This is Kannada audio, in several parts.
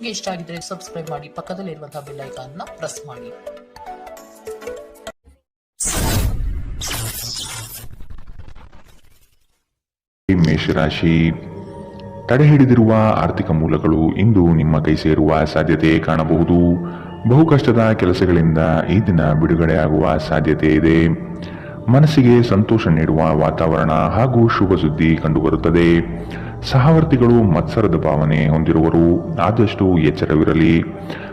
ನಿಮಗೆ ಇಷ್ಟ ಆಗಿದ್ರೆ ಸಬ್ಸ್ಕ್ರೈಬ್ ಮಾಡಿ, ಪಕ್ಕದಲ್ಲಿರುವಂತಹ ಬೆಲ್ ಐಕಾನ್ ನ ಪ್ರೆಸ್ ಮಾಡಿ. ಮೇಷರಾಶಿ, ತಡೆ ಹಿಡಿದಿರುವ ಆರ್ಥಿಕ ಮೂಲಗಳು ಇಂದು ನಿಮ್ಮ ಕೈ ಸೇರುವ ಸಾಧ್ಯತೆ ಕಾಣಬಹುದು. ಬಹು ಕಷ್ಟದ ಕೆಲಸಗಳಿಂದ ಈ ದಿನ ಬಿಡುಗಡೆಯಾಗುವ ಸಾಧ್ಯತೆ ಇದೆ. ಮನಸ್ಸಿಗೆ ಸಂತೋಷ ನೀಡುವ ವಾತಾವರಣ ಹಾಗೂ ಶುಭ ಸುದ್ದಿ ಕಂಡುಬರುತ್ತದೆ. ಸಹವರ್ತಿಗಳು ಮತ್ಸರದ ಭಾವನೆ ಹೊಂದಿರುವರು, ಆದಷ್ಟು ಎಚ್ಚರವಿರಲಿ.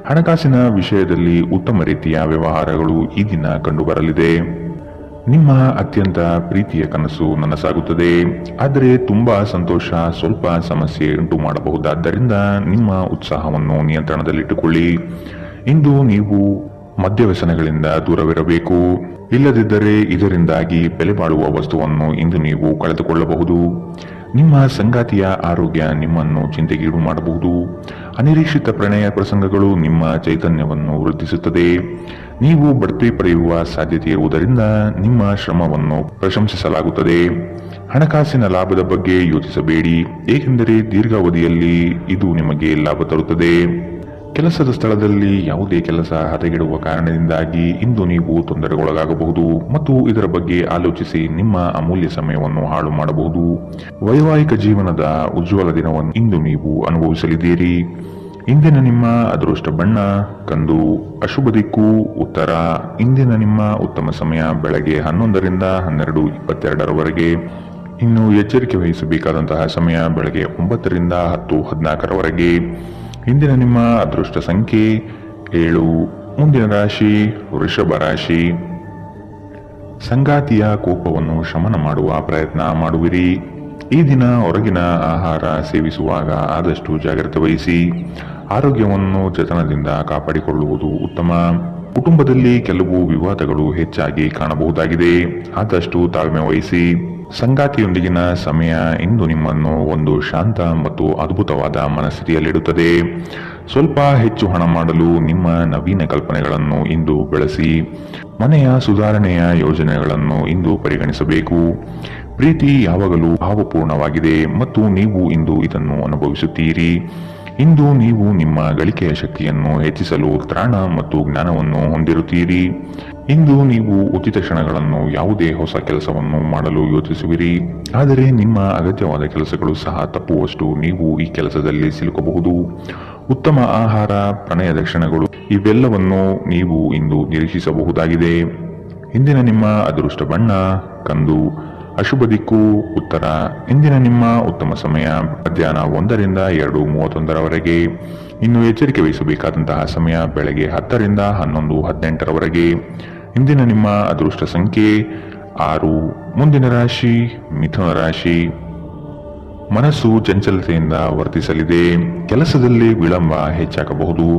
ಹಣಕಾಸಿನ ವಿಷಯದಲ್ಲಿ ಉತ್ತಮ ರೀತಿಯ ವ್ಯವಹಾರಗಳು ಈ ದಿನ ಕಂಡುಬರಲಿದೆ. ನಿಮ್ಮ ಅತ್ಯಂತ ಪ್ರೀತಿಯ ಕನಸು ನನಸಾಗುತ್ತದೆ, ಆದರೆ ತುಂಬಾ ಸಂತೋಷ ಸ್ವಲ್ಪ ಸಮಸ್ಯೆ ಉಂಟು ಮಾಡಬಹುದಾದ್ದರಿಂದ ನಿಮ್ಮ ಉತ್ಸಾಹವನ್ನು ನಿಯಂತ್ರಣದಲ್ಲಿಟ್ಟುಕೊಳ್ಳಿ. ಇಂದು ನೀವು ಮದ್ಯವ್ಯಸನಗಳಿಂದ ದೂರವಿರಬೇಕು, ಇಲ್ಲದಿದ್ದರೆ ಇದರಿಂದಾಗಿ ಬೆಲೆ ಬಾಳುವ ವಸ್ತುವನ್ನು ಇಂದು ನೀವು ಕಳೆದುಕೊಳ್ಳಬಹುದು. ನಿಮ್ಮ ಸಂಗಾತಿಯ ಆರೋಗ್ಯ ನಿಮ್ಮನ್ನು ಚಿಂತೆಗೀಡು ಮಾಡಬಹುದು. ಅನಿರೀಕ್ಷಿತ ಪ್ರಣಯ ಪ್ರಸಂಗಗಳು ನಿಮ್ಮ ಚೈತನ್ಯವನ್ನು ವೃದ್ಧಿಸುತ್ತದೆ. ನೀವು ಬಡ್ತಿ ಪಡೆಯುವ ಸಾಧ್ಯತೆ ಇರುವುದರಿಂದ ನಿಮ್ಮ ಶ್ರಮವನ್ನು ಪ್ರಶಂಸಿಸಲಾಗುತ್ತದೆ. ಹಣಕಾಸಿನ ಲಾಭದ ಬಗ್ಗೆ ಯೋಚಿಸಬೇಡಿ, ಏಕೆಂದರೆ ದೀರ್ಘಾವಧಿಯಲ್ಲಿ ಇದು ನಿಮಗೆ ಲಾಭ ತರುತ್ತದೆ. ಕೆಲಸದ ಸ್ಥಳದಲ್ಲಿ ಯಾವುದೇ ಕೆಲಸ ಹದಗೆಡುವ ಕಾರಣದಿಂದಾಗಿ ಇಂದು ನೀವು ತೊಂದರೆಗೊಳಗಾಗಬಹುದು ಮತ್ತು ಇದರ ಬಗ್ಗೆ ಆಲೋಚಿಸಿ ನಿಮ್ಮ ಅಮೂಲ್ಯ ಸಮಯವನ್ನು ಹಾಳು ಮಾಡಬಹುದು. ವೈವಾಹಿಕ ಜೀವನದ ಉಜ್ವಲ ದಿನವನ್ನು ಇಂದು ನೀವು ಅನುಭವಿಸಲಿದ್ದೀರಿ. ಇಂದಿನ ನಿಮ್ಮ ಅದೃಷ್ಟ ಬಣ್ಣ ಕಂದು, ಅಶುಭ ದಿಕ್ಕು ಉತ್ತರ. ಇಂದಿನ ನಿಮ್ಮ ಉತ್ತಮ ಸಮಯ ಬೆಳಗ್ಗೆ 11ರಿಂದ 12:22ರವರೆಗೆ. ಇನ್ನು ಎಚ್ಚರಿಕೆ ವಹಿಸಬೇಕಾದಂತಹ ಸಮಯ ಬೆಳಗ್ಗೆ 9ರಿಂದ 10:14ರವರೆಗೆ. ಇಂದಿನ ನಿಮ್ಮ ಅದೃಷ್ಟ ಸಂಖ್ಯೆ 7. ಮುಂದಿನ ರಾಶಿ ವೃಷಭ ರಾಶಿ. ಸಂಗಾತಿಯ ಕೋಪವನ್ನು ಶಮನ ಮಾಡುವ ಪ್ರಯತ್ನ ಮಾಡುವಿರಿ. ಈ ದಿನ ಹೊರಗಿನ ಆಹಾರ ಸೇವಿಸುವಾಗ ಆದಷ್ಟು ಜಾಗ್ರತೆ ವಹಿಸಿ. ಆರೋಗ್ಯವನ್ನು ಜತನದಿಂದ ಕಾಪಾಡಿಕೊಳ್ಳುವುದು ಉತ್ತಮ. ಕುಟುಂಬದಲ್ಲಿ ಕೆಲವು ವಿವಾದಗಳು ಹೆಚ್ಚಾಗಿ ಕಾಣಬಹುದಾಗಿದೆ, ಆದಷ್ಟು ತಾಳ್ಮೆ ವಹಿಸಿ. ಸಂಗಾತಿಯೊಂದಿಗಿನ ಸಮಯ ಇಂದು ನಿಮ್ಮನ್ನು ಒಂದು ಶಾಂತ ಮತ್ತು ಅದ್ಭುತವಾದ ಮನಸ್ಥಿತಿಯಲ್ಲಿಡುತ್ತದೆ. ಸ್ವಲ್ಪ ಹೆಚ್ಚು ಹಣ ಮಾಡಲು ನಿಮ್ಮ ನವೀನ ಕಲ್ಪನೆಗಳನ್ನು ಇಂದು ಬೆಳೆಸಿ. ಮನೆಯ ಸುಧಾರಣೆಯ ಯೋಜನೆಗಳನ್ನು ಇಂದು ಪರಿಗಣಿಸಬೇಕು. ಪ್ರೀತಿ ಯಾವಾಗಲೂ ಭಾವಪೂರ್ಣವಾಗಿದೆ ಮತ್ತು ನೀವು ಇಂದು ಇದನ್ನು ಅನುಭವಿಸುತ್ತೀರಿ. ಇಂದು ನೀವು ನಿಮ್ಮ ಗಳಿಕೆಯ ಶಕ್ತಿಯನ್ನು ಹೆಚ್ಚಿಸಲು ತ್ರಾಣ ಮತ್ತು ಜ್ಞಾನವನ್ನು ಹೊಂದಿರುತ್ತೀರಿ. ಇಂದು ನೀವು ಉಚಿತ ಕ್ಷಣಗಳನ್ನು ಯಾವುದೇ ಹೊಸ ಕೆಲಸವನ್ನು ಮಾಡಲು ಯೋಚಿಸುವಿರಿ, ಆದರೆ ನಿಮ್ಮ ಅಗತ್ಯವಾದ ಕೆಲಸಗಳು ಸಹ ತಪ್ಪುವಷ್ಟು ನೀವು ಈ ಕೆಲಸದಲ್ಲಿ ಸಿಲುಕಬಹುದು. ಉತ್ತಮ ಆಹಾರ, ಪ್ರಣಯದ ಕ್ಷಣಗಳು ಇವೆಲ್ಲವನ್ನು ನೀವು ಇಂದು ನಿರೀಕ್ಷಿಸಬಹುದಾಗಿದೆ. ಇಂದಿನ ನಿಮ್ಮ ಅದೃಷ್ಟ ಬಣ್ಣ ಕಂದು, ಅಶುಭ ದಿಕ್ಕು ಉತ್ತರ. ಇಂದಿನ ನಿಮ್ಮ ಉತ್ತಮ ಸಮಯ ಮಧ್ಯಾಹ್ನ 1ರಿಂದ 2:31ರವರೆಗೆ. ಇನ್ನು ಎಚ್ಚರಿಕೆ ವಹಿಸಬೇಕಾದಂತಹ ಸಮಯ ಬೆಳಗ್ಗೆ 10ರಿಂದ 11:18ರವರೆಗೆ. ಇಂದಿನ ನಿಮ್ಮ ಅದೃಷ್ಟ ಸಂಖ್ಯೆ 6. ಮುಂದಿನ ರಾಶಿ ಮಿಥುನ ರಾಶಿ. ಮನಸ್ಸು ಚಂಚಲತೆಯಿಂದ ವರ್ತಿಸಲಿದೆ. ಕೆಲಸದಲ್ಲಿ ವಿಳಂಬ ಹೆಚ್ಚಾಗಬಹುದು.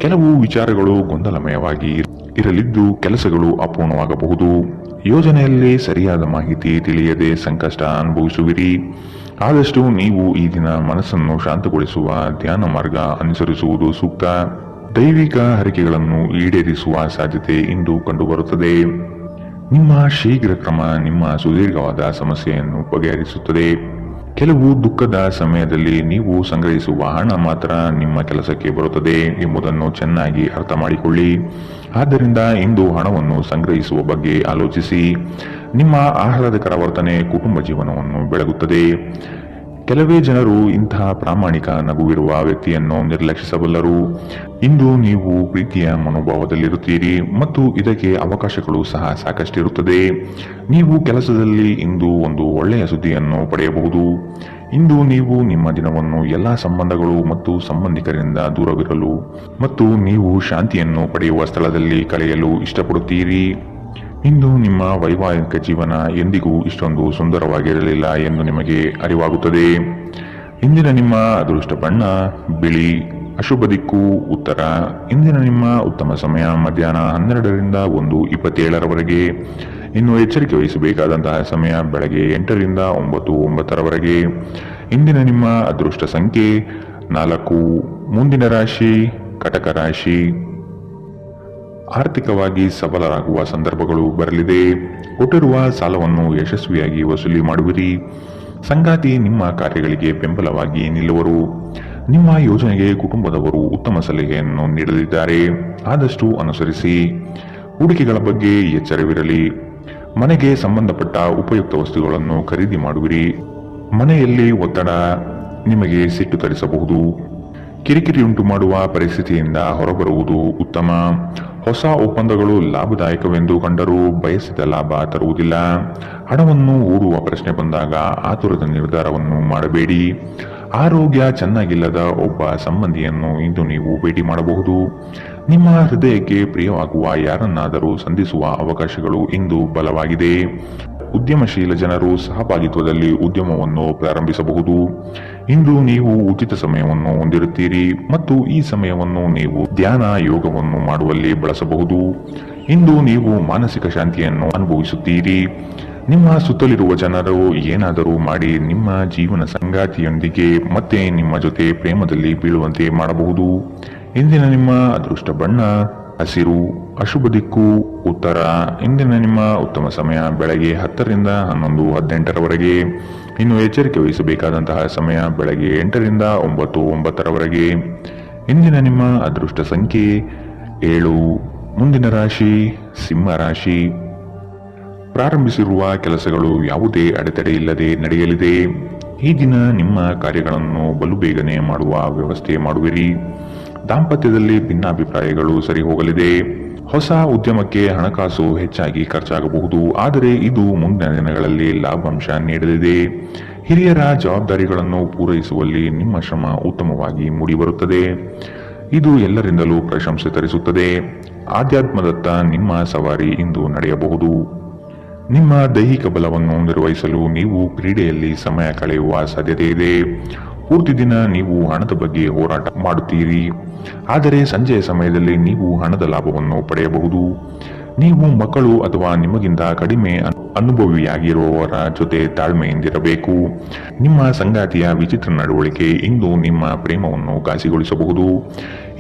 ಕೆಲವು ವಿಚಾರಗಳು ಗೊಂದಲಮಯವಾಗಿ ಇರಲಿದ್ದು ಕೆಲಸಗಳು ಅಪೂರ್ಣವಾಗಬಹುದು. ಯೋಜನೆಯಲ್ಲಿ ಸರಿಯಾದ ಮಾಹಿತಿ ತಿಳಿಯದೆ ಸಂಕಷ್ಟ ಅನುಭವಿಸುವಿರಿ. ಆದಷ್ಟು ನೀವು ಈ ದಿನ ಮನಸ್ಸನ್ನು ಶಾಂತಗೊಳಿಸುವ ಧ್ಯಾನ ಮಾರ್ಗ ಅನುಸರಿಸುವುದು ಸೂಕ್ತ. ದೈವಿಕ ಹರಕೆಗಳನ್ನು ಈಡೇರಿಸುವ ಸಾಧ್ಯತೆ ಇಂದು ಕಂಡುಬರುತ್ತದೆ. ನಿಮ್ಮ ಶೀಘ್ರ ಕ್ರಮ ನಿಮ್ಮ ಸುದೀರ್ಘವಾದ ಸಮಸ್ಯೆಯನ್ನು ಬಗೆಹರಿಸುತ್ತದೆ. ಕೆಲವು ದುಃಖದ ಸಮಯದಲ್ಲಿ ನೀವು ಸಂಗ್ರಹಿಸುವ ಹಣ ಮಾತ್ರ ನಿಮ್ಮ ಕೆಲಸಕ್ಕೆ ಬರುತ್ತದೆ ಎಂಬುದನ್ನು ಚೆನ್ನಾಗಿ ಅರ್ಥ ಮಾಡಿಕೊಳ್ಳಿ. ಆದ್ದರಿಂದ ಇಂದು ಹಣವನ್ನು ಸಂಗ್ರಹಿಸುವ ಬಗ್ಗೆ ಆಲೋಚಿಸಿ. ನಿಮ್ಮ ಆಹ್ಲಾದಕರ ವರ್ತನೆ ಕುಟುಂಬ ಜೀವನವನ್ನು ಬೆಳಗುತ್ತದೆ. ಕೆಲವೇ ಜನರು ಇಂತಹ ಪ್ರಾಮಾಣಿಕ ನಗುವಿರುವ ವ್ಯಕ್ತಿಯನ್ನು ನಿರ್ಲಕ್ಷಿಸಬಲ್ಲರು. ಇಂದು ನೀವು ಪ್ರೀತಿಯ ಮನೋಭಾವದಲ್ಲಿರುತ್ತೀರಿ ಮತ್ತು ಇದಕ್ಕೆ ಅವಕಾಶಗಳು ಸಹ ಸಾಕಷ್ಟಿರುತ್ತದೆ. ನೀವು ಕೆಲಸದಲ್ಲಿ ಇಂದು ಒಂದು ಒಳ್ಳೆಯ ಸುದ್ದಿಯನ್ನು ಪಡೆಯಬಹುದು. ಇಂದು ನೀವು ನಿಮ್ಮ ದಿನವನ್ನು ಎಲ್ಲಾ ಸಂಬಂಧಗಳು ಮತ್ತು ಸಂಬಂಧಿಕರಿಂದ ದೂರವಿರಲು ಮತ್ತು ನೀವು ಶಾಂತಿಯನ್ನು ಪಡೆಯುವ ಸ್ಥಳದಲ್ಲಿ ಕಳೆಯಲು ಇಷ್ಟಪಡುತ್ತೀರಿ. ಇಂದು ನಿಮ್ಮ ವೈವಾಹಿಕ ಜೀವನ ಎಂದಿಗೂ ಇಷ್ಟೊಂದು ಸುಂದರವಾಗಿರಲಿಲ್ಲ ಎಂದು ನಿಮಗೆ ಅರಿವಾಗುತ್ತದೆ. ಇಂದಿನ ನಿಮ್ಮ ಅದೃಷ್ಟ ಬಣ್ಣ ಬಿಳಿ, ಅಶುಭ ದಿಕ್ಕು ಉತ್ತರ. ಇಂದಿನ ನಿಮ್ಮ ಉತ್ತಮ ಸಮಯ ಮಧ್ಯಾಹ್ನ 12ರಿಂದ 1:27ರವರೆಗೆ. ಇನ್ನು ಎಚ್ಚರಿಕೆ ವಹಿಸಬೇಕಾದಂತಹ ಸಮಯ ಬೆಳಗ್ಗೆ 8ರಿಂದ 9:09ರವರೆಗೆ. ಇಂದಿನ ನಿಮ್ಮ ಅದೃಷ್ಟ ಸಂಖ್ಯೆ 4. ಮುಂದಿನ ರಾಶಿ ಕಟಕ ರಾಶಿ. ಆರ್ಥಿಕವಾಗಿ ಸಬಲರಾಗುವ ಸಂದರ್ಭಗಳು ಬರಲಿದೆ. ಕೊಟ್ಟಿರುವ ಸಾಲವನ್ನು ಯಶಸ್ವಿಯಾಗಿ ವಸೂಲಿ ಮಾಡುವಿರಿ. ಸಂಗಾತಿ ನಿಮ್ಮ ಕಾರ್ಯಗಳಿಗೆ ಬೆಂಬಲವಾಗಿ ನಿಲ್ಲುವರು. ನಿಮ್ಮ ಯೋಜನೆಗೆ ಕುಟುಂಬದವರು ಉತ್ತಮ ಸಲಹೆಯನ್ನು ನೀಡಲಿದ್ದಾರೆ, ಆದಷ್ಟು ಅನುಸರಿಸಿ. ಹೂಡಿಕೆಗಳ ಬಗ್ಗೆ ಎಚ್ಚರವಿರಲಿ. ಮನೆಗೆ ಸಂಬಂಧಪಟ್ಟ ಉಪಯುಕ್ತ ವಸ್ತುಗಳನ್ನು ಖರೀದಿ ಮಾಡುವಿರಿ. ಮನೆಯಲ್ಲಿ ಒತ್ತಡ ನಿಮಗೆ ಸಿಟ್ಟು ತರಿಸಬಹುದು. ಕಿರಿಕಿರಿಯುಂಟು ಮಾಡುವ ಪರಿಸ್ಥಿತಿಯಿಂದ ಹೊರಬರುವುದು ಉತ್ತಮ. ಹೊಸ ಒಪ್ಪಂದಗಳು ಲಾಭದಾಯಕವೆಂದು ಕಂಡರೂ ಬಯಸಿದ ಲಾಭ ತರುವುದಿಲ್ಲ. ಹಣವನ್ನು ಹೂಡುವ ಪ್ರಶ್ನೆ ಬಂದಾಗ ಆತುರದ ನಿರ್ಧಾರವನ್ನು ಮಾಡಬೇಡಿ. ಆರೋಗ್ಯ ಚೆನ್ನಾಗಿಲ್ಲದ ಒಬ್ಬ ಸಂಬಂಧಿಯನ್ನು ಇಂದು ನೀವು ಭೇಟಿ ಮಾಡಬಹುದು. ನಿಮ್ಮ ಹೃದಯಕ್ಕೆ ಪ್ರಿಯವಾಗುವ ಯಾರನ್ನಾದರೂ ಸಂಧಿಸುವ ಅವಕಾಶಗಳು ಇಂದು ಬಲವಾಗಿದೆ. ಉದ್ಯಮಶೀಲ ಜನರು ಸಹಭಾಗಿತ್ವದಲ್ಲಿ ಉದ್ಯಮವನ್ನು ಪ್ರಾರಂಭಿಸಬಹುದು. ಇಂದು ನೀವು ಉಚಿತ ಸಮಯವನ್ನು ಹೊಂದಿರುತ್ತೀರಿ ಮತ್ತು ಈ ಸಮಯವನ್ನು ನೀವು ಧ್ಯಾನ ಯೋಗವನ್ನು ಮಾಡುವಲ್ಲಿ ಬಳಸಬಹುದು. ಇಂದು ನೀವು ಮಾನಸಿಕ ಶಾಂತಿಯನ್ನು ಅನುಭವಿಸುತ್ತೀರಿ. ನಿಮ್ಮ ಸುತ್ತಲಿರುವ ಜನರು ಏನಾದರೂ ಮಾಡಿ ನಿಮ್ಮ ಜೀವನ ಸಂಗಾತಿಯೊಂದಿಗೆ ಮತ್ತೆ ನಿಮ್ಮ ಜೊತೆ ಪ್ರೇಮದಲ್ಲಿ ಬೀಳುವಂತೆ ಮಾಡಬಹುದು. ಇಂದಿನ ನಿಮ್ಮ ಅದೃಷ್ಟ ಬಣ್ಣ ಹಸಿರು. ಅಶುಭ ದಿಕ್ಕು ಉತ್ತರ. ಇಂದಿನ ನಿಮ್ಮ ಉತ್ತಮ ಸಮಯ ಬೆಳಗ್ಗೆ 10 ರಿಂದ 11, 18ರವರೆಗೆ. ಇನ್ನು ಎಚ್ಚರಿಕೆ ವಹಿಸಬೇಕಾದಂತಹ ಸಮಯ ಬೆಳಗ್ಗೆ 8 ರಿಂದ 9, 9ರವರೆಗೆ. ಇಂದಿನ ನಿಮ್ಮ ಅದೃಷ್ಟ ಸಂಖ್ಯೆ 7. ಮುಂದಿನ ರಾಶಿ ಸಿಂಹ ರಾಶಿ. ಪ್ರಾರಂಭಿಸಿರುವ ಕೆಲಸಗಳು ಯಾವುದೇ ಅಡೆತಡೆ ಇಲ್ಲದೆ ನಡೆಯಲಿದೆ. ಈ ದಿನ ನಿಮ್ಮ ಕಾರ್ಯಗಳನ್ನು ಬಲು ಬೇಗನೆ ಮಾಡುವ ವ್ಯವಸ್ಥೆ ಮಾಡುವಿರಿ. ದಾಂಪತ್ಯದಲ್ಲಿ ಭಿನ್ನಾಭಿಪ್ರಾಯಗಳು ಸರಿ ಹೋಗಲಿದೆ. ಹೊಸ ಉದ್ಯಮಕ್ಕೆ ಹಣಕಾಸು ಹೆಚ್ಚಾಗಿ ಖರ್ಚಾಗಬಹುದು, ಆದರೆ ಇದು ಮುಂದಿನ ದಿನಗಳಲ್ಲಿ ಲಾಭಾಂಶ ನೀಡಲಿದೆ. ಹಿರಿಯರ ಜವಾಬ್ದಾರಿಗಳನ್ನು ಪೂರೈಸುವಲ್ಲಿ ನಿಮ್ಮ ಶ್ರಮ ಉತ್ತಮವಾಗಿ ಮೂಡಿಬರುತ್ತದೆ. ಇದು ಎಲ್ಲರಿಂದಲೂ ಪ್ರಶಂಸೆ ತರಿಸುತ್ತದೆ. ಆಧ್ಯಾತ್ಮದತ್ತ ನಿಮ್ಮ ಸವಾರಿ ಇಂದು ನಡೆಯಬಹುದು. ನಿಮ್ಮ ದೈಹಿಕ ಬಲವನ್ನು ನಿರ್ವಹಿಸಲು ನೀವು ಕ್ರೀಡೆಯಲ್ಲಿ ಸಮಯ ಕಳೆಯುವ ಸಾಧ್ಯತೆ ಇದೆ. ಪೂರ್ತಿ ದಿನ ನೀವು ಹಣದ ಬಗ್ಗೆ ಹೋರಾಟ ಮಾಡುತ್ತೀರಿ, ಆದರೆ ಸಂಜೆಯ ಸಮಯದಲ್ಲಿ ನೀವು ಹಣದ ಲಾಭವನ್ನು ಪಡೆಯಬಹುದು. ನೀವು ಮಕ್ಕಳು ಅಥವಾ ನಿಮಗಿಂತ ಕಡಿಮೆ ಅನುಭವಿಯಾಗಿರುವವರ ಜೊತೆ ತಾಳ್ಮೆಯಿಂದಿರಬೇಕು. ನಿಮ್ಮ ಸಂಗಾತಿಯ ವಿಚಿತ್ರ ನಡವಳಿಕೆ ಇಂದು ನಿಮ್ಮ ಪ್ರೇಮವನ್ನು ಘಾಸಿಗೊಳಿಸಬಹುದು.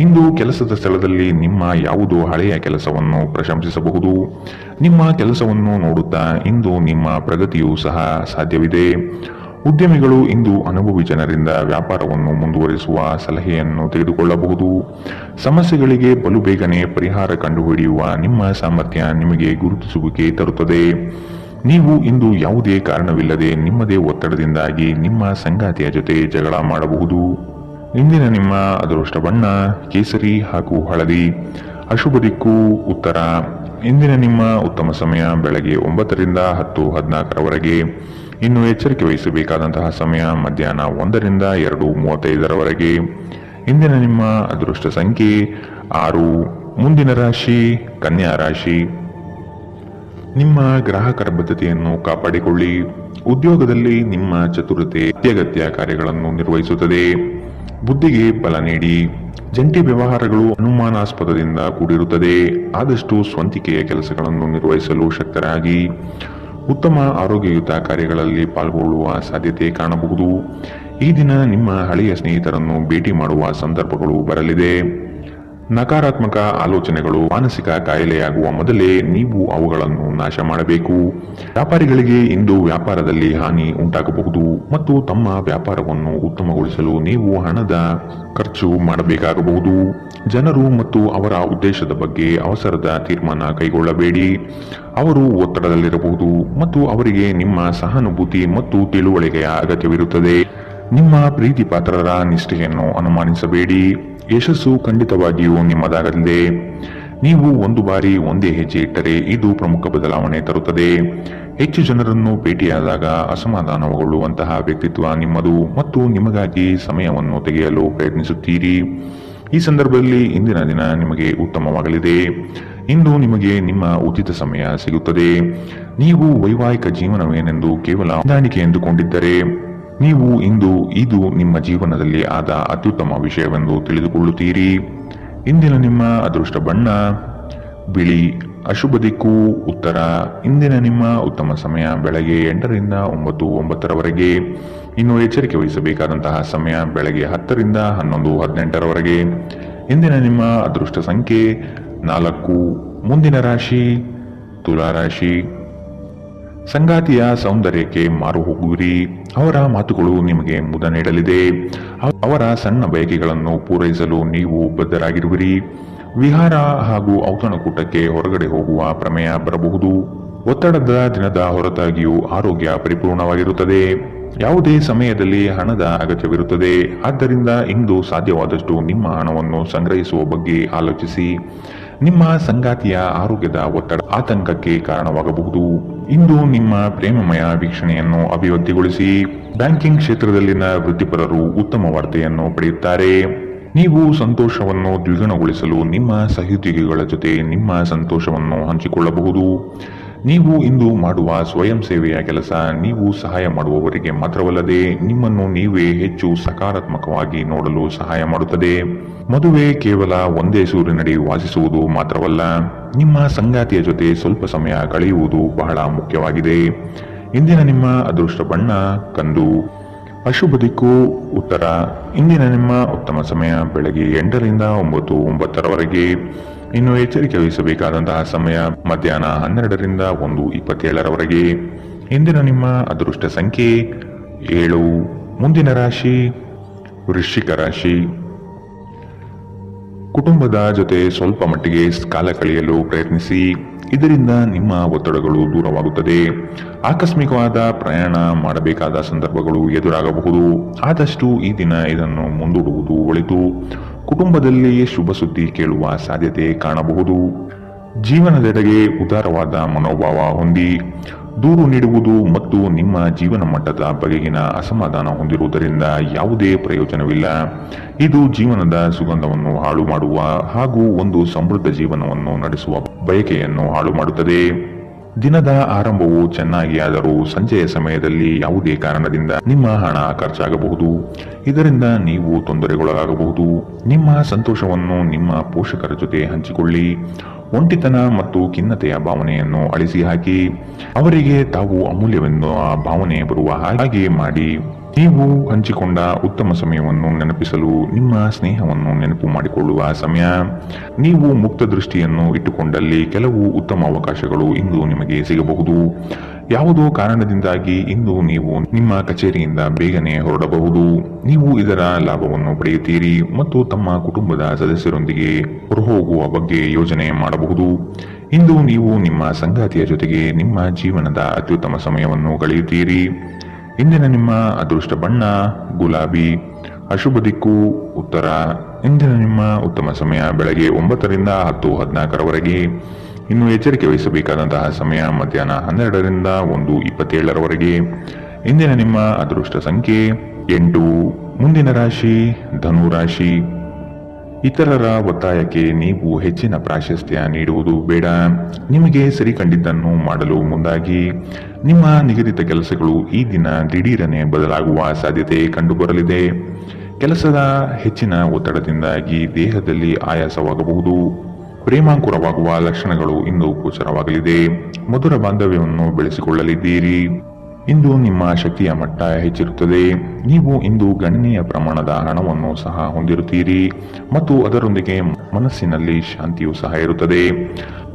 ಇಂದು ಕೆಲಸದ ಸ್ಥಳದಲ್ಲಿ ನಿಮ್ಮ ಯಾವುದೋ ಹಳೆಯ ಕೆಲಸವನ್ನು ಪ್ರಶಂಸಿಸಬಹುದು. ನಿಮ್ಮ ಕೆಲಸವನ್ನು ನೋಡುತ್ತಾ ಇಂದು ನಿಮ್ಮ ಪ್ರಗತಿಯೂ ಸಹ ಸಾಧ್ಯವಿದೆ. ಉದ್ಯಮಿಗಳು ಇಂದು ಅನುಭವಿ ಜನರಿಂದ ವ್ಯಾಪಾರವನ್ನು ಮುಂದುವರಿಸುವ ಸಲಹೆಯನ್ನು ತೆಗೆದುಕೊಳ್ಳಬಹುದು. ಸಮಸ್ಯೆಗಳಿಗೆ ಬಲು ಬೇಗನೆ ಪರಿಹಾರ ಕಂಡುಹಿಡಿಯುವ ನಿಮ್ಮ ಸಾಮರ್ಥ್ಯ ನಿಮಗೆ ಗುರುತಿಸುವಿಕೆ ತರುತ್ತದೆ. ನೀವು ಇಂದು ಯಾವುದೇ ಕಾರಣವಿಲ್ಲದೆ ನಿಮ್ಮದೇ ಒತ್ತಡದಿಂದಾಗಿ ನಿಮ್ಮ ಸಂಗಾತಿಯ ಜೊತೆ ಜಗಳ ಮಾಡಬಹುದು. ಇಂದಿನ ನಿಮ್ಮ ಅದೃಷ್ಟ ಬಣ್ಣ ಕೇಸರಿ ಹಾಗೂ ಹಳದಿ. ಅಶುಭ ದಿಕ್ಕು ಉತ್ತರ. ಇಂದಿನ ನಿಮ್ಮ ಉತ್ತಮ ಸಮಯ ಬೆಳಗ್ಗೆ 9 ರಿಂದ 10, 14ರವರೆಗೆ. ಇನ್ನು ಎಚ್ಚರಿಕೆ ವಹಿಸಬೇಕಾದಂತಹ ಸಮಯ ಮಧ್ಯಾಹ್ನ 1 ರಿಂದ 2:35ರವರೆಗೆ. ಇಂದಿನ ನಿಮ್ಮ ಅದೃಷ್ಟ ಸಂಖ್ಯೆ 6. ಮುಂದಿನ ರಾಶಿ ಕನ್ಯಾ ರಾಶಿ. ನಿಮ್ಮ ಗ್ರಾಹಕರ ಬದ್ಧತೆಯನ್ನು ಕಾಪಾಡಿಕೊಳ್ಳಿ. ಉದ್ಯೋಗದಲ್ಲಿ ನಿಮ್ಮ ಚತುರತೆ ಅತ್ಯಗತ್ಯ ಕಾರ್ಯಗಳನ್ನು ನಿರ್ವಹಿಸುತ್ತದೆ. ಬುದ್ಧಿಗೆ ಬಲ ನೀಡಿ. ಜಂಟಿ ವ್ಯವಹಾರಗಳು ಅನುಮಾನಾಸ್ಪದದಿಂದ ಕೂಡಿರುತ್ತದೆ. ಆದಷ್ಟು ಸ್ವಂತಿಕೆಯ ಕೆಲಸಗಳನ್ನು ನಿರ್ವಹಿಸಲು ಶಕ್ತರಾಗಿ. ಉತ್ತಮ ಆರೋಗ್ಯಯುತ ಕಾರ್ಯಗಳಲ್ಲಿ ಪಾಲ್ಗೊಳ್ಳುವ ಸಾಧ್ಯತೆ ಕಾಣಬಹುದು. ಈ ದಿನ ನಿಮ್ಮ ಹಳೆಯ ಸ್ನೇಹಿತರನ್ನು ಭೇಟಿ ಮಾಡುವ ಸಂದರ್ಭಗಳು ಬರಲಿದೆ. ನಕಾರಾತ್ಮಕ ಆಲೋಚನೆಗಳು ಮಾನಸಿಕ ಕಾಯಿಲೆಯಾಗುವ ಮೊದಲೇ ನೀವು ಅವುಗಳನ್ನು ನಾಶ ಮಾಡಬೇಕು. ವ್ಯಾಪಾರಿಗಳಿಗೆ ಇಂದು ವ್ಯಾಪಾರದಲ್ಲಿ ಹಾನಿ ಉಂಟಾಗಬಹುದು ಮತ್ತು ತಮ್ಮ ವ್ಯಾಪಾರವನ್ನು ಉತ್ತಮಗೊಳಿಸಲು ನೀವು ಹಣದ ಖರ್ಚು ಮಾಡಬೇಕಾಗಬಹುದು. ಜನರು ಮತ್ತು ಅವರ ಉದ್ದೇಶದ ಬಗ್ಗೆ ಅವಸರದ ತೀರ್ಮಾನ ಕೈಗೊಳ್ಳಬೇಡಿ. ಅವರು ಒತ್ತಡದಲ್ಲಿರಬಹುದು ಮತ್ತು ಅವರಿಗೆ ನಿಮ್ಮ ಸಹಾನುಭೂತಿ ಮತ್ತು ತಿಳುವಳಿಕೆಯ ಅಗತ್ಯವಿರುತ್ತದೆ. ನಿಮ್ಮ ಪ್ರೀತಿ ಪಾತ್ರರ ನಿಷ್ಠೆಯನ್ನು ಅನುಮಾನಿಸಬೇಡಿ. ಯಶಸ್ಸು ಖಂಡಿತವಾಗಿಯೂ ನಿಮ್ಮದಾಗಲಿದೆ. ನೀವು ಒಂದು ಬಾರಿ ಒಂದೇ ಹೆಜ್ಜೆ ಇಟ್ಟರೆ ಇದು ಪ್ರಮುಖ ಬದಲಾವಣೆ ತರುತ್ತದೆ. ಹೆಚ್ಚು ಜನರನ್ನು ಭೇಟಿಯಾದಾಗ ಅಸಮಾಧಾನಗೊಳ್ಳುವಂತಹ ವ್ಯಕ್ತಿತ್ವ ನಿಮ್ಮದು ಮತ್ತು ನಿಮಗಾಗಿ ಸಮಯವನ್ನು ತೆಗೆಯಲು ಪ್ರಯತ್ನಿಸುತ್ತೀರಿ. ಈ ಸಂದರ್ಭದಲ್ಲಿ ಇಂದಿನ ದಿನ ನಿಮಗೆ ಉತ್ತಮವಾಗಲಿದೆ. ಇಂದು ನಿಮಗೆ ನಿಮ್ಮ ಉಚಿತ ಸಮಯ ಸಿಗುತ್ತದೆ. ನೀವು ವೈವಾಹಿಕ ಜೀವನವೇನೆಂದು ಕೇವಲ ಹೊಂದಾಣಿಕೆ ಎಂದುಕೊಂಡಿದ್ದರೆ ನೀವು ಇಂದು ಇದು ನಿಮ್ಮ ಜೀವನದಲ್ಲಿ ಆದ ಅತ್ಯುತ್ತಮ ವಿಷಯವೆಂದು ತಿಳಿದುಕೊಳ್ಳುತ್ತೀರಿ. ಇಂದಿನ ನಿಮ್ಮ ಅದೃಷ್ಟ ಬಣ್ಣ ಬಿಳಿ. ಅಶುಭ ದಿಕ್ಕು ಉತ್ತರ. ಇಂದಿನ ನಿಮ್ಮ ಉತ್ತಮ ಸಮಯ ಬೆಳಗ್ಗೆ 8 ರಿಂದ 9, 9ರವರೆಗೆ. ಇನ್ನು ಎಚ್ಚರಿಕೆ ವಹಿಸಬೇಕಾದಂತಹ ಸಮಯ ಬೆಳಗ್ಗೆ 10 ರಿಂದ 11, 18ರವರೆಗೆ. ಇಂದಿನ ನಿಮ್ಮ ಅದೃಷ್ಟ ಸಂಖ್ಯೆ 4. ಮುಂದಿನ ರಾಶಿ ತುಲಾ ರಾಶಿ. ಸಂಗಾತಿಯ ಸೌಂದರ್ಯಕ್ಕೆ ಮಾರು ಹೋಗುವಿರಿ. ಅವರ ಮಾತುಗಳು ನಿಮಗೆ ಮುದ ನೀಡಲಿದೆ. ಅವರ ಸಣ್ಣ ಬಯಕೆಗಳನ್ನು ಪೂರೈಸಲು ನೀವು ಬದ್ಧರಾಗಿರುವಿರಿ. ವಿಹಾರ ಹಾಗೂ ಔತಣಕೂಟಕ್ಕೆ ಹೊರಗಡೆ ಹೋಗುವ ಪ್ರಮೇಯ ಬರಬಹುದು. ಒತ್ತಡದ ದಿನದ ಹೊರತಾಗಿಯೂ ಆರೋಗ್ಯ ಪರಿಪೂರ್ಣವಾಗಿರುತ್ತದೆ. ಯಾವುದೇ ಸಮಯದಲ್ಲಿ ಹಣದ ಅಗತ್ಯವಿರುತ್ತದೆ. ಆದ್ದರಿಂದ ಇಂದು ಸಾಧ್ಯವಾದಷ್ಟು ನಿಮ್ಮ ಹಣವನ್ನು ಸಂಗ್ರಹಿಸುವ ಬಗ್ಗೆ ಆಲೋಚಿಸಿ. ನಿಮ್ಮ ಸಂಗಾತಿಯ ಆರೋಗ್ಯದ ಒತ್ತಡ ಆತಂಕಕ್ಕೆ ಕಾರಣವಾಗಬಹುದು. ಇಂದು ನಿಮ್ಮ ಪ್ರೇಮಮಯ ವೀಕ್ಷಣೆಯನ್ನು ಅಭಿವೃದ್ಧಿಗೊಳಿಸಿ. ಬ್ಯಾಂಕಿಂಗ್ ಕ್ಷೇತ್ರದಲ್ಲಿನ ವೃತ್ತಿಪರರು ಉತ್ತಮ ವಾರ್ತೆಯನ್ನು ಪಡೆಯುತ್ತಾರೆ. ನೀವು ಸಂತೋಷವನ್ನು ದ್ವಿಗುಣಗೊಳಿಸಲು ನಿಮ್ಮ ಸಹೋದ್ಯೋಗಿಗಳ ಜೊತೆ ನಿಮ್ಮ ಸಂತೋಷವನ್ನು ಹಂಚಿಕೊಳ್ಳಬಹುದು. ನೀವು ಇಂದು ಮಾಡುವ ಸ್ವಯಂ ಸೇವೆಯ ಕೆಲಸ ನೀವು ಸಹಾಯ ಮಾಡುವವರಿಗೆ ಮಾತ್ರವಲ್ಲದೆ ನಿಮ್ಮನ್ನು ನೀವೇ ಹೆಚ್ಚು ಸಕಾರಾತ್ಮಕವಾಗಿ ನೋಡಲು ಸಹಾಯ ಮಾಡುತ್ತದೆ. ಮದುವೆ ಕೇವಲ ಒಂದೇ ಸೂರಿನಡಿ ವಾಸಿಸುವುದು ಮಾತ್ರವಲ್ಲ, ನಿಮ್ಮ ಸಂಗಾತಿಯ ಜೊತೆ ಸ್ವಲ್ಪ ಸಮಯ ಕಳೆಯುವುದು ಬಹಳ ಮುಖ್ಯವಾಗಿದೆ. ಇಂದಿನ ನಿಮ್ಮ ಅದೃಷ್ಟ ಬಣ್ಣ ಕಂದು. ಅಶುಭ ದಿಕ್ಕು ಉತ್ತರ. ಇಂದಿನ ನಿಮ್ಮ ಉತ್ತಮ ಸಮಯ ಬೆಳಗ್ಗೆ 8ರಿಂದ 9:09 ಇನ್ನು ಎಚ್ಚರಿಕೆ ವಹಿಸಬೇಕಾದಂತಹ ಸಮಯ ಮಧ್ಯಾಹ್ನ 12ರಿಂದ 1:27 ಇಂದಿನ ನಿಮ್ಮ ಅದೃಷ್ಟ ಸಂಖ್ಯೆ 7. ಮುಂದಿನ ರಾಶಿ ವೃಶ್ಚಿಕ ರಾಶಿ. ಕುಟುಂಬದ ಜೊತೆ ಸ್ವಲ್ಪ ಮಟ್ಟಿಗೆ ಕಾಲ ಕಳೆಯಲು ಪ್ರಯತ್ನಿಸಿ. ಇದರಿಂದ ನಿಮ್ಮ ಒತ್ತಡಗಳು ದೂರವಾಗುತ್ತದೆ. ಆಕಸ್ಮಿಕವಾದ ಪ್ರಯಾಣ ಮಾಡಬೇಕಾದ ಸಂದರ್ಭಗಳು ಎದುರಾಗಬಹುದು. ಆದಷ್ಟು ಈ ದಿನ ಇದನ್ನು ಮುಂದೂಡುವುದು ಒಳಿತು. ಕುಟುಂಬದಲ್ಲಿ ಶುಭ ಸುದ್ದಿ ಕೇಳುವ ಸಾಧ್ಯತೆ ಕಾಣಬಹುದು. ಜೀವನದೆಡೆಗೆ ಉದಾರವಾದ ಮನೋಭಾವ ಹೊಂದಿ. ದೂರು ನೀಡುವುದು ಮತ್ತು ನಿಮ್ಮ ಜೀವನ ಮಟ್ಟದ ಬಗೆಗಿನ ಅಸಮಾಧಾನ ಹೊಂದಿರುವುದರಿಂದ ಯಾವುದೇ ಪ್ರಯೋಜನವಿಲ್ಲ. ಇದು ಜೀವನದ ಸುಗಂಧವನ್ನು ಹಾಳು ಮಾಡುವ ಹಾಗೂ ಒಂದು ಸಮೃದ್ಧ ಜೀವನವನ್ನು ನಡೆಸುವ ಬಯಕೆಯನ್ನು ಹಾಳು ಮಾಡುತ್ತದೆ. ದಿನದ ಆರಂಭವು ಚೆನ್ನಾಗಿ ಆದರೂ ಸಂಜೆಯ ಸಮಯದಲ್ಲಿ ಯಾವುದೇ ಕಾರಣದಿಂದ ನಿಮ್ಮ ಹಣ ಖರ್ಚಾಗಬಹುದು. ಇದರಿಂದ ನೀವು ತೊಂದರೆಗೊಳಗಾಗಬಹುದು. ನಿಮ್ಮ ಸಂತೋಷವನ್ನು ನಿಮ್ಮ ಪೋಷಕರ ಜೊತೆ ಹಂಚಿಕೊಳ್ಳಿ. ಒಂಟಿತನ ಮತ್ತು ಖಿನ್ನತೆಯ ಭಾವನೆಯನ್ನು ಅಳಿಸಿ ಹಾಕಿ. ಅವರಿಗೆ ತಾವು ಅಮೂಲ್ಯವೆಂದು ಆ ಭಾವನೆ ಬರುವ ಹಾಗೆ ಮಾಡಿ. ನೀವು ಹಂಚಿಕೊಂಡ ಉತ್ತಮ ಸಮಯವನ್ನು ನೆನಪಿಸಲು ನಿಮ್ಮ ಸ್ನೇಹವನ್ನು ನೆನಪು ಮಾಡಿಕೊಳ್ಳುವ ಸಮಯ. ನೀವು ಮುಕ್ತ ದೃಷ್ಟಿಯನ್ನು ಇಟ್ಟುಕೊಂಡಲ್ಲಿ ಕೆಲವು ಉತ್ತಮ ಅವಕಾಶಗಳು ಇಂದು ನಿಮಗೆ ಸಿಗಬಹುದು. ಯಾವುದೋ ಕಾರಣದಿಂದಾಗಿ ಇಂದು ನೀವು ನಿಮ್ಮ ಕಚೇರಿಯಿಂದ ಬೇಗನೆ ಹೊರಡಬಹುದು. ನೀವು ಇದರ ಲಾಭವನ್ನು ಪಡೆಯುತ್ತೀರಿ ಮತ್ತು ತಮ್ಮ ಕುಟುಂಬದ ಸದಸ್ಯರೊಂದಿಗೆ ಹೊರಹೋಗುವ ಬಗ್ಗೆ ಯೋಜನೆ ಮಾಡಬಹುದು. ಇಂದು ನೀವು ನಿಮ್ಮ ಸಂಗಾತಿಯ ಜೊತೆಗೆ ನಿಮ್ಮ ಜೀವನದ ಅತ್ಯುತ್ತಮ ಸಮಯವನ್ನು ಕಳೆಯುತ್ತೀರಿ. ಇಂದಿನ ನಿಮ್ಮ ಅದೃಷ್ಟ ಬಣ್ಣ ಗುಲಾಬಿ. ಅಶುಭ ದಿಕ್ಕು ಉತ್ತರ. ಇಂದಿನ ನಿಮ್ಮ ಉತ್ತಮ ಸಮಯ ಬೆಳಗ್ಗೆ 9ರಿಂದ 10:14 ಇನ್ನು ಎಚ್ಚರಿಕೆ ವಹಿಸಬೇಕಾದಂತಹ ಸಮಯ ಮಧ್ಯಾಹ್ನ 12ರಿಂದ 1:27 ಇಂದಿನ ನಿಮ್ಮ ಅದೃಷ್ಟ ಸಂಖ್ಯೆ 8. ಮುಂದಿನ ರಾಶಿ ಧನು ರಾಶಿ. ಇತರರ ಒತ್ತಾಯಕ್ಕೆ ನೀವು ಹೆಚ್ಚಿನ ಪ್ರಾಶಸ್ತ್ಯ ನೀಡುವುದು ಬೇಡ. ನಿಮಗೆ ಸರಿ ಕಂಡಿದ್ದನ್ನು ಮಾಡಲು ಮುಂದಾಗಿ. ನಿಮ್ಮ ನಿಗದಿತ ಕೆಲಸಗಳು ಈ ದಿನ ದಿಢೀರನೆ ಬದಲಾಗುವ ಸಾಧ್ಯತೆ ಕಂಡುಬರಲಿದೆ. ಕೆಲಸದ ಹೆಚ್ಚಿನ ಒತ್ತಡದಿಂದಾಗಿ ದೇಹದಲ್ಲಿ ಆಯಾಸವಾಗಬಹುದು. ಪ್ರೇಮಾಂಕುರವಾಗುವ ಲಕ್ಷಣಗಳು ಇಂದು ಗೋಚರವಾಗಲಿದೆ. ಮಧುರ ಬಾಂಧವ್ಯವನ್ನು ಬೆಳೆಸಿಕೊಳ್ಳಲಿದ್ದೀರಿ. ಇಂದು ನಿಮ್ಮ ಶಕ್ತಿಯ ಮಟ್ಟ ಹೆಚ್ಚಿರುತ್ತದೆ. ನೀವು ಇಂದು ಗಣನೀಯ ಪ್ರಮಾಣದ ಹಣವನ್ನು ಸಹ ಹೊಂದಿರುತ್ತೀರಿ ಮತ್ತು ಅದರೊಂದಿಗೆ ಮನಸ್ಸಿನಲ್ಲಿ ಶಾಂತಿಯೂ ಸಹ ಇರುತ್ತದೆ.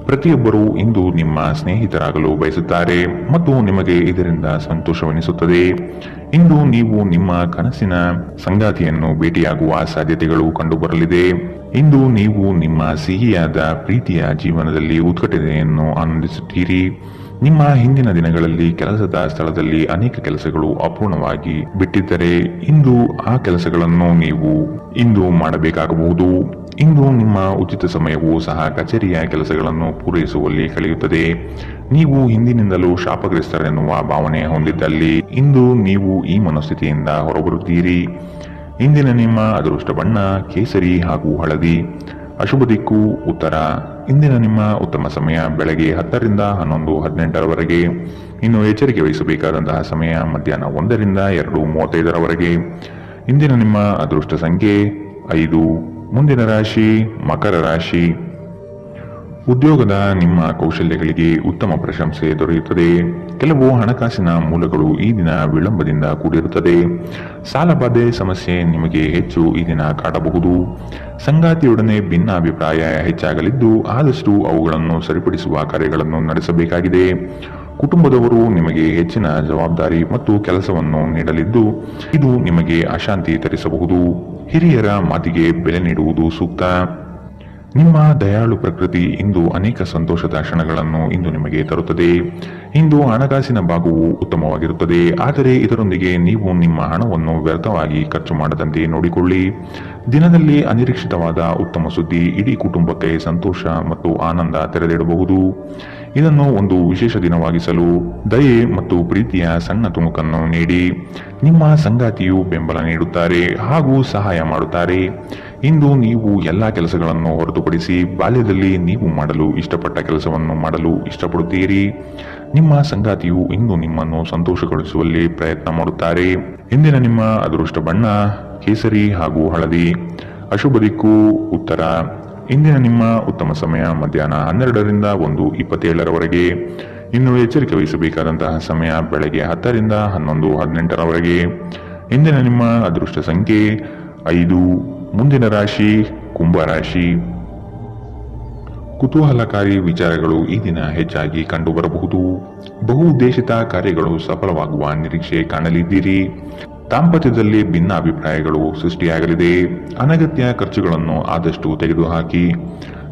ಪ್ರತಿಯೊಬ್ಬರೂ ಇಂದು ನಿಮ್ಮ ಸ್ನೇಹಿತರಾಗಲು ಬಯಸುತ್ತಾರೆ ಮತ್ತು ನಿಮಗೆ ಇದರಿಂದ ಸಂತೋಷವೆನಿಸುತ್ತದೆ. ಇಂದು ನೀವು ನಿಮ್ಮ ಕನಸಿನ ಸಂಗಾತಿಯನ್ನು ಭೇಟಿಯಾಗುವ ಸಾಧ್ಯತೆಗಳು ಕಂಡುಬರಲಿದೆ. ಇಂದು ನೀವು ನಿಮ್ಮ ಸಿಹಿಯಾದ ಪ್ರೀತಿಯ ಜೀವನದಲ್ಲಿ ಉತ್ಕಟತೆಯನ್ನು ಆನಂದಿಸುತ್ತೀರಿ. ನಿಮ್ಮ ಹಿಂದಿನ ದಿನಗಳಲ್ಲಿ ಕೆಲಸದ ಸ್ಥಳದಲ್ಲಿ ಅನೇಕ ಕೆಲಸಗಳು ಅಪೂರ್ಣವಾಗಿ ಬಿಟ್ಟಿದ್ದರೆ ಇಂದು ಆ ಕೆಲಸಗಳನ್ನು ನೀವು ಇಂದು ಮಾಡಬೇಕಾಗಬಹುದು. ಇಂದು ನಿಮ್ಮ ಉಚಿತ ಸಮಯವೂ ಸಹ ಕಚೇರಿಯ ಕೆಲಸಗಳನ್ನು ಪೂರೈಸುವಲ್ಲಿ ಕಳೆಯುತ್ತದೆ. ನೀವು ಹಿಂದಿನಿಂದಲೂ ಶಾಪಗ್ರಸ್ತರೆನ್ನುವ ಭಾವನೆ ಹೊಂದಿದ್ದಲ್ಲಿ ಇಂದು ನೀವು ಈ ಮನಸ್ಥಿತಿಯಿಂದ ಹೊರಬರುತ್ತೀರಿ. ಇಂದಿನ ನಿಮ್ಮ ಅದೃಷ್ಟ ಬಣ್ಣ ಕೇಸರಿ ಹಾಗೂ ಹಳದಿ. ಅಶುಭ ದಿಕ್ಕು ಉತ್ತರ. ಇಂದಿನ ನಿಮ್ಮ ಉತ್ತಮ ಸಮಯ ಬೆಳಗ್ಗೆ 10ರಿಂದ 11:18 ಇನ್ನು ಎಚ್ಚರಿಕೆ ವಹಿಸಬೇಕಾದಂತಹ ಸಮಯ ಮಧ್ಯಾಹ್ನ 1ರಿಂದ 2:35 ಇಂದಿನ ನಿಮ್ಮ ಅದೃಷ್ಟ ಸಂಖ್ಯೆ 5. ಮುಂದಿನ ರಾಶಿ ಮಕರ ರಾಶಿ. ಉದ್ಯೋಗದ ನಿಮ್ಮ ಕೌಶಲ್ಯಗಳಿಗೆ ಉತ್ತಮ ಪ್ರಶಂಸೆ ದೊರೆಯುತ್ತದೆ. ಕೆಲವು ಹಣಕಾಸಿನ ಮೂಲಗಳು ಈ ದಿನ ವಿಳಂಬದಿಂದ ಕೂಡಿರುತ್ತದೆ. ಸಾಲಬಾಧೆ ಸಮಸ್ಯೆ ನಿಮಗೆ ಹೆಚ್ಚು ಈ ದಿನ ಕಾಡಬಹುದು. ಸಂಗಾತಿಯೊಡನೆ ಭಿನ್ನಾಭಿಪ್ರಾಯ ಹೆಚ್ಚಾಗಲಿದ್ದು ಆದಷ್ಟು ಅವುಗಳನ್ನು ಸರಿಪಡಿಸುವ ಕಾರ್ಯಗಳನ್ನು ನಡೆಸಬೇಕಾಗಿದೆ. ಕುಟುಂಬದವರು ನಿಮಗೆ ಹೆಚ್ಚಿನ ಜವಾಬ್ದಾರಿ ಮತ್ತು ಕೆಲಸವನ್ನು ನೀಡಲಿದ್ದು ಇದು ನಿಮಗೆ ಅಶಾಂತಿ ತರಿಸಬಹುದು. ಹಿರಿಯರ ಮಾತಿಗೆ ಬೆಲೆ ನೀಡುವುದು ಸೂಕ್ತ. ನಿಮ್ಮ ದಯಾಳು ಪ್ರಕೃತಿ ಇಂದು ಅನೇಕ ಸಂತೋಷದ ಕ್ಷಣಗಳನ್ನು ಇಂದು ನಿಮಗೆ ತರುತ್ತದೆ. ಇಂದು ಹಣಕಾಸಿನ ಭಾಗವು ಉತ್ತಮವಾಗಿರುತ್ತದೆ, ಆದರೆ ಇದರೊಂದಿಗೆ ನೀವು ನಿಮ್ಮ ಹಣವನ್ನು ವ್ಯರ್ಥವಾಗಿ ಖರ್ಚು ಮಾಡದಂತೆ ನೋಡಿಕೊಳ್ಳಿ. ದಿನದಲ್ಲಿ ಅನಿರೀಕ್ಷಿತವಾದ ಉತ್ತಮ ಸುದ್ದಿ ಇಡೀ ಕುಟುಂಬಕ್ಕೆ ಸಂತೋಷ ಮತ್ತು ಆನಂದ ತೆರೆದಿಡಬಹುದು. ಇದನ್ನು ಒಂದು ವಿಶೇಷ ದಿನವಾಗಿಸಲು ದಯೆ ಮತ್ತು ಪ್ರೀತಿಯ ಸಣ್ಣ ತುಣುಕನ್ನು ನೀಡಿ. ನಿಮ್ಮ ಸಂಗಾತಿಯು ಬೆಂಬಲ ನೀಡುತ್ತಾರೆ ಹಾಗೂ ಸಹಾಯ ಮಾಡುತ್ತಾರೆ. ಇಂದು ನೀವು ಎಲ್ಲ ಕೆಲಸಗಳನ್ನು ಹೊರತುಪಡಿಸಿ ಬಾಲ್ಯದಲ್ಲಿ ನೀವು ಮಾಡಲು ಇಷ್ಟಪಟ್ಟ ಕೆಲಸವನ್ನು ಮಾಡಲು ಇಷ್ಟಪಡುತ್ತೀರಿ. ನಿಮ್ಮ ಸಂಗಾತಿಯು ಇಂದು ನಿಮ್ಮನ್ನು ಸಂತೋಷಗೊಳಿಸುವಲ್ಲಿ ಪ್ರಯತ್ನ ಮಾಡುತ್ತಾರೆ. ಇಂದಿನ ನಿಮ್ಮ ಅದೃಷ್ಟ ಬಣ್ಣ ಕೇಸರಿ ಹಾಗೂ ಹಳದಿ. ಅಶುಭ ದಿಕ್ಕು ಉತ್ತರ. ಇಂದಿನ ನಿಮ್ಮ ಉತ್ತಮ ಸಮಯ ಮಧ್ಯಾಹ್ನ 12ರಿಂದ 1:27ರವರೆಗೆ. ಇನ್ನು ಎಚ್ಚರಿಕೆ ವಹಿಸಬೇಕಾದಂತಹ ಸಮಯ ಬೆಳಗ್ಗೆ 10ರಿಂದ 11:18ರವರೆಗೆ. ಇಂದಿನ ನಿಮ್ಮ ಅದೃಷ್ಟ ಸಂಖ್ಯೆ 5. ಮುಂದಿನ ರಾಶಿ ಕುಂಭರಾಶಿ. ಕುತೂಹಲಕಾರಿ ವಿಚಾರಗಳು ಈ ದಿನ ಹೆಚ್ಚಾಗಿ ಕಂಡುಬರಬಹುದು. ಬಹು ಉದ್ದೇಶಿತ ಕಾರ್ಯಗಳು ಸಫಲವಾಗುವ ನಿರೀಕ್ಷೆ ಕಾಣಲಿದ್ದೀರಿ. ದಾಂಪತ್ಯದಲ್ಲಿ ಭಿನ್ನಾಭಿಪ್ರಾಯಗಳು ಸೃಷ್ಟಿಯಾಗಲಿದೆ. ಅನಗತ್ಯ ಖರ್ಚುಗಳನ್ನು ಆದಷ್ಟು ತೆಗೆದುಹಾಕಿ.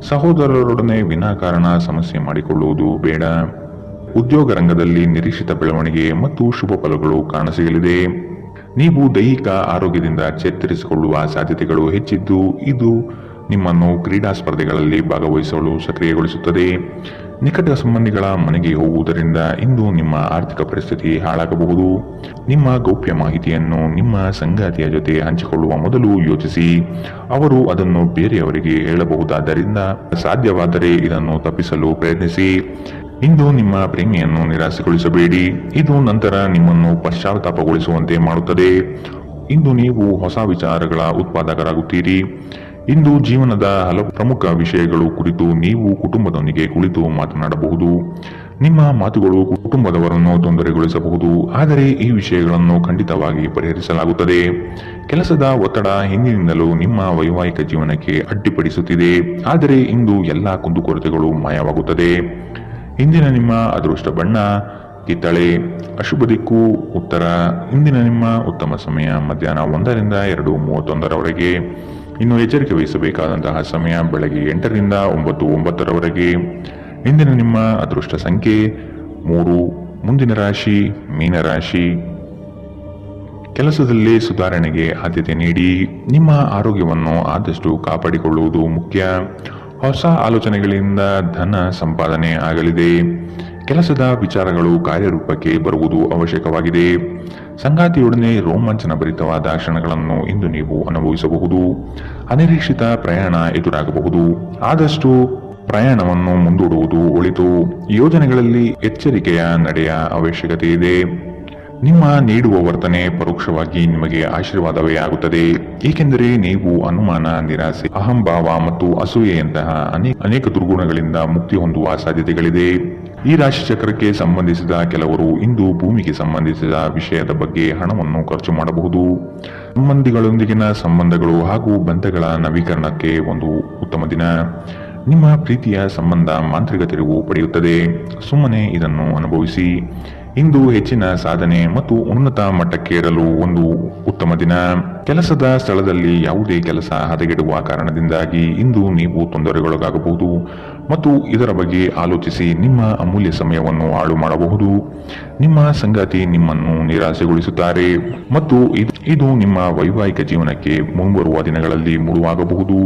ಸಹೋದರರೊಡನೆ ವಿನಾಕಾರಣ ಸಮಸ್ಯೆ ಮಾಡಿಕೊಳ್ಳುವುದು ಬೇಡ. ಉದ್ಯೋಗ ರಂಗದಲ್ಲಿ ನಿರೀಕ್ಷಿತ ಬೆಳವಣಿಗೆ ಮತ್ತು ಶುಭ ಫಲಗಳು ಕಾಣಸಿಗಲಿದೆ. ನೀವು ದೈಹಿಕ ಆರೋಗ್ಯದಿಂದ ಚೇತರಿಸಿಕೊಳ್ಳುವ ಸಾಧ್ಯತೆಗಳು ಹೆಚ್ಚಿದ್ದು ಇದು ನಿಮ್ಮನ್ನು ಕ್ರೀಡಾ ಸ್ಪರ್ಧೆಗಳಲ್ಲಿ ಭಾಗವಹಿಸಲು ಸಕ್ರಿಯಗೊಳಿಸುತ್ತದೆ. ನಿಕಟ ಸಂಬಂಧಿಗಳ ಮನೆಗೆ ಹೋಗುವುದರಿಂದ ಇಂದು ನಿಮ್ಮ ಆರ್ಥಿಕ ಪರಿಸ್ಥಿತಿ ಹಾಳಾಗಬಹುದು. ನಿಮ್ಮ ಗೌಪ್ಯ ಮಾಹಿತಿಯನ್ನು ನಿಮ್ಮ ಸಂಗಾತಿಯ ಜೊತೆ ಹಂಚಿಕೊಳ್ಳುವ ಮೊದಲು ಯೋಚಿಸಿ. ಅವರು ಅದನ್ನು ಬೇರೆಯವರಿಗೆ ಹೇಳಬಹುದಾದ್ದರಿಂದ ಸಾಧ್ಯವಾದರೆ ಇದನ್ನು ತಪ್ಪಿಸಲು ಪ್ರಯತ್ನಿಸಿ. ಇಂದು ನಿಮ್ಮ ಪ್ರೇಮಿಯನ್ನು ನಿರಾಸೆಗೊಳಿಸಬೇಡಿ. ಇದು ನಂತರ ನಿಮ್ಮನ್ನು ಪಶ್ಚಾತ್ತಾಪಗೊಳಿಸುವಂತೆ ಮಾಡುತ್ತದೆ. ಇಂದು ನೀವು ಹೊಸ ವಿಚಾರಗಳ ಉತ್ಪಾದಕರಾಗುತ್ತೀರಿ. ಇಂದು ಜೀವನದ ಹಲವು ಪ್ರಮುಖ ವಿಷಯಗಳು ಕುರಿತು ನೀವು ಕುಟುಂಬದೊಂದಿಗೆ ಕುಳಿತು ಮಾತನಾಡಬಹುದು. ನಿಮ್ಮ ಮಾತುಗಳು ಕುಟುಂಬದವರನ್ನು ತೊಂದರೆಗೊಳಿಸಬಹುದು, ಆದರೆ ಈ ವಿಷಯಗಳನ್ನು ಖಂಡಿತವಾಗಿ ಪರಿಹರಿಸಲಾಗುತ್ತದೆ. ಕೆಲಸದ ಒತ್ತಡ ಹಿಂದಿನಿಂದಲೂ ನಿಮ್ಮ ವೈವಾಹಿಕ ಜೀವನಕ್ಕೆ ಅಡ್ಡಿಪಡಿಸುತ್ತಿದೆ, ಆದರೆ ಇಂದು ಎಲ್ಲ ಕುಂದುಕೊರತೆಗಳು ಮಾಯವಾಗುತ್ತದೆ. ಇಂದಿನ ನಿಮ್ಮ ಅದೃಷ್ಟ ಬಣ್ಣ ಕಿತ್ತಳೆ. ಅಶುಭ ದಿಕ್ಕು ಉತ್ತರ. ಇಂದಿನ ನಿಮ್ಮ ಉತ್ತಮ ಸಮಯ ಮಧ್ಯಾಹ್ನ 1ರಿಂದ 2:31ರವರೆಗೆ. ಇನ್ನು ಎಚ್ಚರಿಕೆ ವಹಿಸಬೇಕಾದಂತಹ ಸಮಯ ಬೆಳಗ್ಗೆ 8ರಿಂದ 9:09ರವರೆಗೆ. ಇಂದಿನ ನಿಮ್ಮ ಅದೃಷ್ಟ ಸಂಖ್ಯೆ 3. ಮುಂದಿನ ರಾಶಿ ಮೀನರಾಶಿ. ಕೆಲಸದಲ್ಲಿ ಸುಧಾರಣೆಗೆ ಆದ್ಯತೆ ನೀಡಿ. ನಿಮ್ಮ ಆರೋಗ್ಯವನ್ನು ಆದಷ್ಟು ಕಾಪಾಡಿಕೊಳ್ಳುವುದು ಮುಖ್ಯ. ಹೊಸ ಆಲೋಚನೆಗಳಿಂದ ಧನ ಸಂಪಾದನೆ ಆಗಲಿದೆ. ಕೆಲಸದ ವಿಚಾರಗಳು ಕಾರ್ಯರೂಪಕ್ಕೆ ಬರುವುದು ಅವಶ್ಯಕವಾಗಿದೆ. ಸಂಗಾತಿಯೊಡನೆ ರೋಮಾಂಚನ ಭರಿತವಾದ ಕ್ಷಣಗಳನ್ನು ಇಂದು ನೀವು ಅನುಭವಿಸಬಹುದು. ಅನಿರೀಕ್ಷಿತ ಪ್ರಯಾಣ ಎದುರಾಗಬಹುದು. ಆದಷ್ಟು ಪ್ರಯಾಣವನ್ನು ಮುಂದೂಡುವುದು ಒಳಿತು. ಯೋಜನೆಗಳಲ್ಲಿ ಎಚ್ಚರಿಕೆಯ ನಡೆಯ ಅವಶ್ಯಕತೆ ಇದೆ. ನಿಮ್ಮ ನೀಡುವ ವರ್ತನೆ ಪರೋಕ್ಷವಾಗಿ ನಿಮಗೆ ಆಶೀರ್ವಾದವೇ ಆಗುತ್ತದೆ, ಏಕೆಂದರೆ ನೀವು ಅನುಮಾನ, ನಿರಾಸೆ, ಅಹಂಭಾವ ಮತ್ತು ಅಸೂಯೆಯಂತಹ ಅನೇಕ ದುರ್ಗುಣಗಳಿಂದ ಮುಕ್ತಿ ಹೊಂದುವ ಸಾಧ್ಯತೆಗಳಿದೆ. ಈ ರಾಶಿ ಚಕ್ರಕ್ಕೆ ಸಂಬಂಧಿಸಿದ ಕೆಲವರು ಇಂದು ಭೂಮಿಗೆ ಸಂಬಂಧಿಸಿದ ವಿಷಯದ ಬಗ್ಗೆ ಹಣವನ್ನು ಖರ್ಚು ಮಾಡಬಹುದು. ಸಂಬಂಧಿಗಳೊಂದಿಗಿನ ಸಂಬಂಧಗಳು ಹಾಗೂ ಬಂಧಗಳ ನವೀಕರಣಕ್ಕೆ ಒಂದು ಉತ್ತಮ ದಿನ. ನಿಮ್ಮ ಪ್ರೀತಿಯ ಸಂಬಂಧ ಮಾಂತ್ರಿಕ ತಿರುವು ಪಡೆಯುತ್ತದೆ. ಸುಮ್ಮನೆ ಇದನ್ನು ಅನುಭವಿಸಿ. ಇಂದು ಹೆಚ್ಚಿನ ಸಾಧನೆ ಮತ್ತು ಉನ್ನತ ಮಟ್ಟಕ್ಕೇರಲು ಒಂದು ಉತ್ತಮ ದಿನ. ಕೆಲಸದ ಸ್ಥಳದಲ್ಲಿ ಯಾವುದೇ ಕೆಲಸ ಹದಗೆಡುವ ಕಾರಣದಿಂದಾಗಿ ಇಂದು ನೀವು ತೊಂದರೆಗೊಳಗಾಗಬಹುದು ಮತ್ತು ಇದರ ಬಗ್ಗೆ ಆಲೋಚಿಸಿ ನಿಮ್ಮ ಅಮೂಲ್ಯ ಸಮಯವನ್ನು ಹಾಳು ಮಾಡಬಹುದು. ನಿಮ್ಮ ಸಂಗಾತಿ ನಿಮ್ಮನ್ನು ನಿರಾಸೆಗೊಳಿಸುತ್ತಾರೆ ಮತ್ತು ಇದು ನಿಮ್ಮ ವೈವಾಹಿಕ ಜೀವನಕ್ಕೆ ಮುಂಬರುವ ದಿನಗಳಲ್ಲಿ ಮುಳುವಾಗಬಹುದು.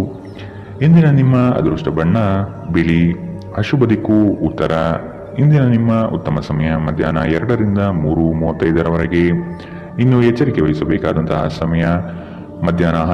ಇಂದಿನ ನಿಮ್ಮ ಅದೃಷ್ಟ ಬಣ್ಣ ಬಿಳಿ. ಅಶುಭ ದಿಕ್ಕು ಉತ್ತರ. ಇಂದಿನ ನಿಮ್ಮ ಉತ್ತಮ ಸಮಯ ಮಧ್ಯಾಹ್ನ 2ರಿಂದ 3:35ರವರೆಗೆ. ಇನ್ನು ಎಚ್ಚರಿಕೆ ವಹಿಸಬೇಕಾದಂತಹ ಸಮಯ ಮಧ್ಯಾಹ್ನ